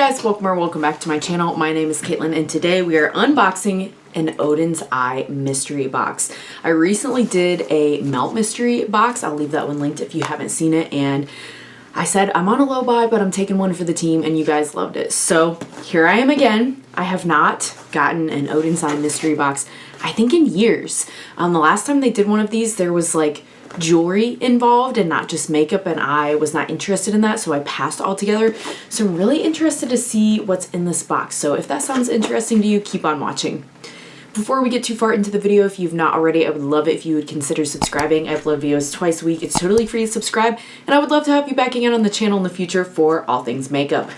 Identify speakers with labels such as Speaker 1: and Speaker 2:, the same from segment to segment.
Speaker 1: guys, welcome back to my channel. My name is Caitlin and today we are unboxing an Oden's Eye mystery box. I recently did a melt mystery box. I'll leave that one linked if you haven't seen it, and I said I'm on a low buy but I'm taking one for the team and you guys loved it. So here I am again. I have not gotten an Oden's Eye mystery box I think in years. The last time they did one of these there was like jewelry involved and not just makeup, and I was not interested in that, so I passed altogether. So I'm really interested to see what's in this box. So if that sounds interesting to you, keep on watching. Before we get too far into the video, if you've not already, I would love it if you would consider subscribing. I upload videos twice a week. It's totally free to subscribe, and I would love to have you back again on the channel in the future for all things makeup.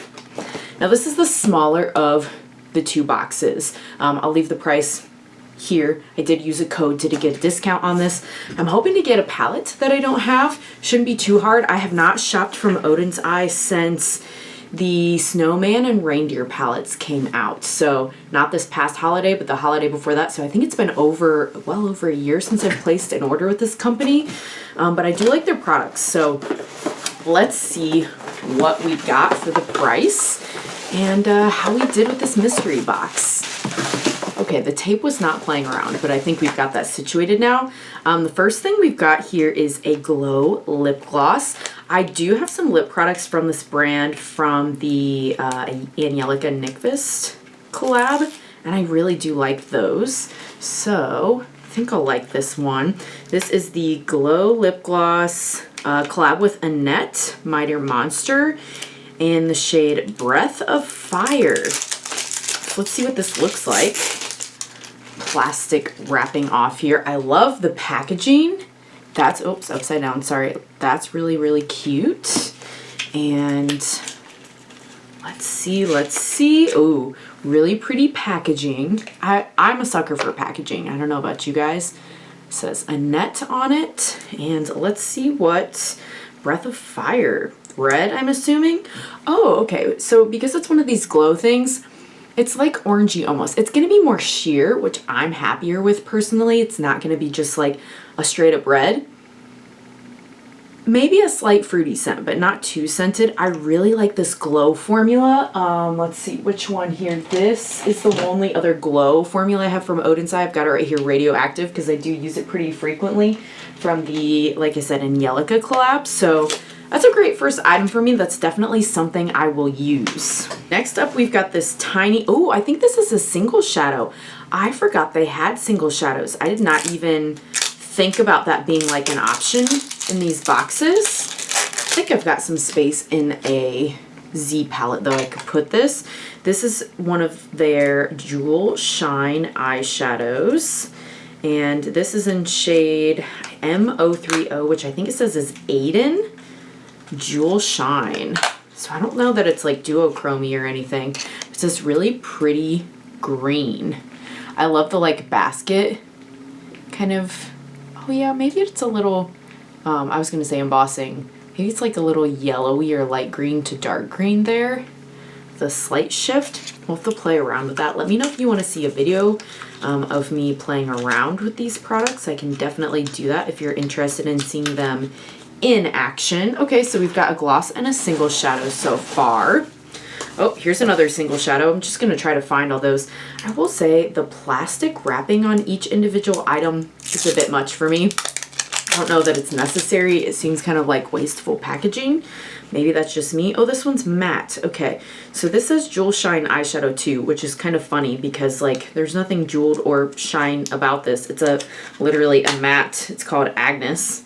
Speaker 1: Now this is the smaller of the two boxes. I'll leave the price here. I did use a code to get a discount on this. I'm hoping to get a palette that I don't have. Shouldn't be too hard. I have not shopped from Oden's Eye since the snowman and reindeer palettes came out. So not this past holiday, but the holiday before that. So I think it's been well over a year since I've placed an order with this company. But I do like their products. So let's see what we got for the price and how we did with this mystery box. Okay, the tape was not playing around, but I think we've got that situated now. The first thing we've got here is a glow lip gloss. I do have some lip products from this brand from the Angelica Nyqvist collab, and I really do like those. So I think I'll like this one. This is the Glow Lip Gloss collab with Annette, My Dear Monster, in the shade Breath of Fire. Let's see what this looks like. Plastic wrapping off here. I love the packaging. That's, oops, upside down, sorry. That's really, really cute. And let's see. Ooh, really pretty packaging. I'm a sucker for packaging. I don't know about you guys. It says Annette on it. And let's see what Breath of Fire. Red, I'm assuming. Oh, okay. So because it's one of these glow things, it's like orangey almost. It's going to be more sheer, which I'm happier with personally. It's not going to be just like a straight up red. Maybe a slight fruity scent, but not too scented. I really like this glow formula. Let's see which one here. This is the only other glow formula I have from Oden's Eye. I've got it right here, Radioactive, because I do use it pretty frequently from the, like I said, Angelica collab. So that's a great first item for me. That's definitely something I will use. Next up, we've got this tiny, oh, I think this is a single shadow. I forgot they had single shadows. I did not even think about that being like an option in these boxes. I think I've got some space in a Z palette though I could put this. This is one of their Jewel Shine eyeshadows. And this is in shade M030, which I think it says is Aiden. Jewel Shine. So I don't know that it's like duochrome-y or anything. It's this really pretty green. I love the like basket kind of, oh yeah, maybe it's a little, I was gonna say embossing. Maybe it's like a little yellowy or light green to dark green there. The slight shift. We'll have to play around with that. Let me know if you want to see a video of me playing around with these products. I can definitely do that if you're interested in seeing them in action. Okay, so we've got a gloss and a single shadow so far. Oh, here's another single shadow. I'm just gonna try to find all those. I will say the plastic wrapping on each individual item is a bit much for me. I don't know that it's necessary. It seems kind of like wasteful packaging. Maybe that's just me. Oh, this one's matte. Okay, so this says Jewel Shine eyeshadow too, which is kind of funny because like there's nothing jeweled or shine about this. It's literally a matte. It's called Agnes.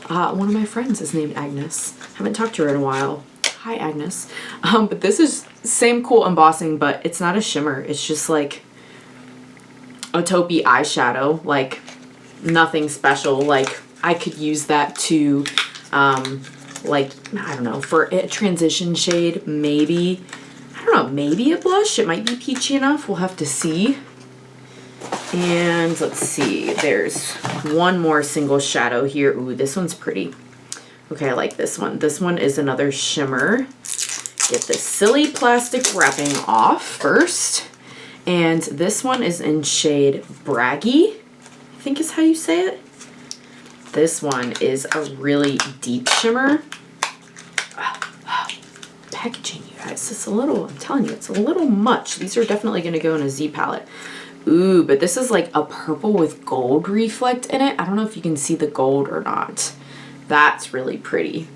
Speaker 1: One of my friends is named Agnes. Haven't talked to her in a while. Hi, Agnes. But this is same cool embossing, but it's not a shimmer. It's just like a taupey eyeshadow, like nothing special. Like I could use that to, like, I don't know, for a transition shade, maybe. I don't know, maybe a blush. It might be peachy enough. We'll have to see. And let's see, there's one more single shadow here. Ooh, this one's pretty. Okay, I like this one. This one is another shimmer. Get this silly plastic wrapping off first. And this one is in shade Braggy, I think is how you say it. This one is a really deep shimmer. packaging, you guys. It's a little, I'm telling you, it's a little much. These are definitely going to go in a Z palette. Ooh, but this is like a purple with gold reflect in it. I don't know if you can see the gold or not. That's really pretty.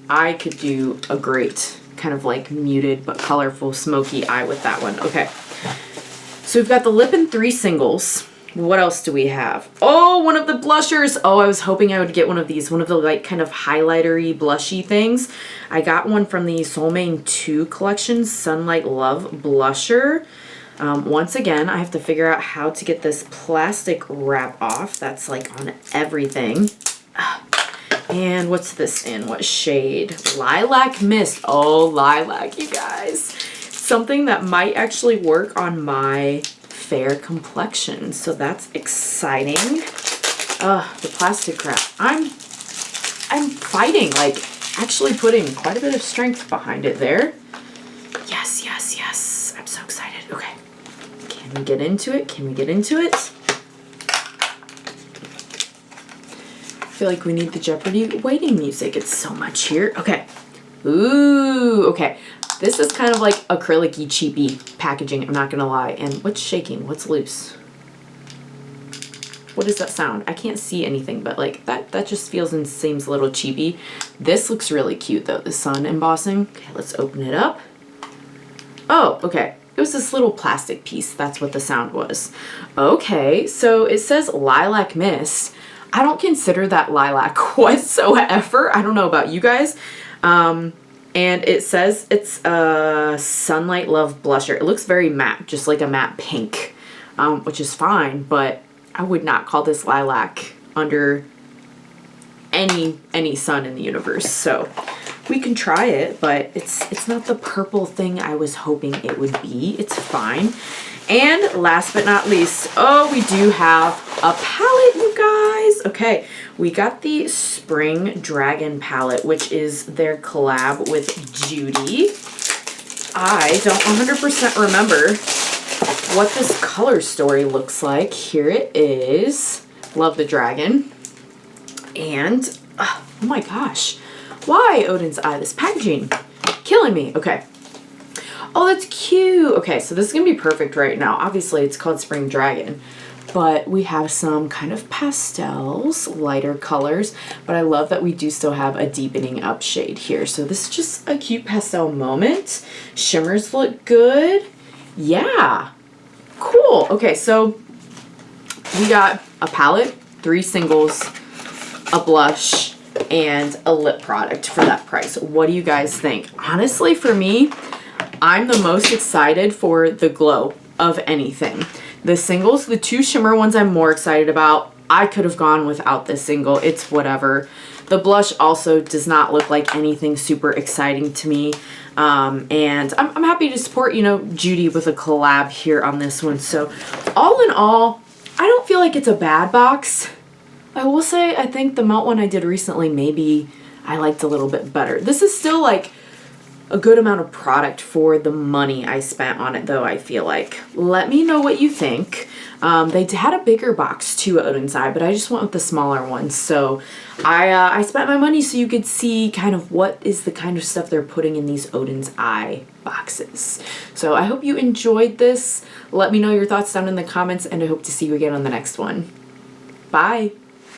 Speaker 1: I could do a great kind of like muted but colorful smoky eye with that one. Okay, so we've got the lip in 3 singles. What else do we have? Oh, one of the blushers. Oh, I was hoping I would get one of these, one of the like kind of highlightery blushy things. I got one from the Soulmane 2 collection, Sunlight Love blusher. Once again, I have to figure out how to get this plastic wrap off. That's like on everything. And what's this in? What shade? Lilac Mist. Oh, lilac, you guys. Something that might actually work on my fair complexion. So that's exciting. The plastic wrap. I'm fighting, like actually putting quite a bit of strength behind it there. Yes, yes, yes. I'm so excited. Okay. Can we get into it? Can we get into it? I feel like we need the Jeopardy waiting music. It's so much here. Okay. Ooh, okay. This is kind of like acrylic-y, cheapy packaging, I'm not gonna lie. And what's shaking? What's loose? What does that sound? I can't see anything, but like that just feels and seems a little cheapy. This looks really cute though, the sun embossing. Okay, let's open it up. Oh, okay. It was this little plastic piece. That's what the sound was. Okay, so it says Lilac Mist. I don't consider that lilac whatsoever. I don't know about you guys. And it says it's a Sunlight Love blusher. It looks very matte, just like a matte pink, which is fine, but I would not call this lilac under any sun in the universe. So we can try it, but it's not the purple thing I was hoping it would be. It's fine. And last but not least, oh, we do have a palette, you guys. Okay, we got the Spring Dragon palette, which is their collab with Beaute. I don't 100% remember what this color story looks like. Here it is. Love the dragon. And, oh my gosh. Why, Oden's Eye? This packaging, killing me. Okay. Oh, that's cute. Okay, so this is going to be perfect right now. Obviously, it's called Spring Dragon, but we have some kind of pastels, lighter colors, but I love that we do still have a deepening up shade here. So this is just a cute pastel moment. Shimmers look good. Yeah, cool. Okay, so we got a palette, 3 singles, a blush, and a lip product for that price. What do you guys think? Honestly, for me, I'm the most excited for the glow of anything. The singles, the 2 shimmer ones I'm more excited about. I could have gone without this single. It's whatever. The blush also does not look like anything super exciting to me. And I'm happy to support, you know, Beaute with a collab here on this one. So all in all, I don't feel like it's a bad box. I will say I think the melt one I did recently, maybe I liked a little bit better. This is still like a good amount of product for the money I spent on it, though, I feel like. Let me know what you think. They had a bigger box too at Oden's Eye, but I just went with the smaller one. So I spent my money so you could see kind of what is the kind of stuff they're putting in these Oden's Eye boxes. So I hope you enjoyed this. Let me know your thoughts down in the comments, and I hope to see you again on the next one. Bye!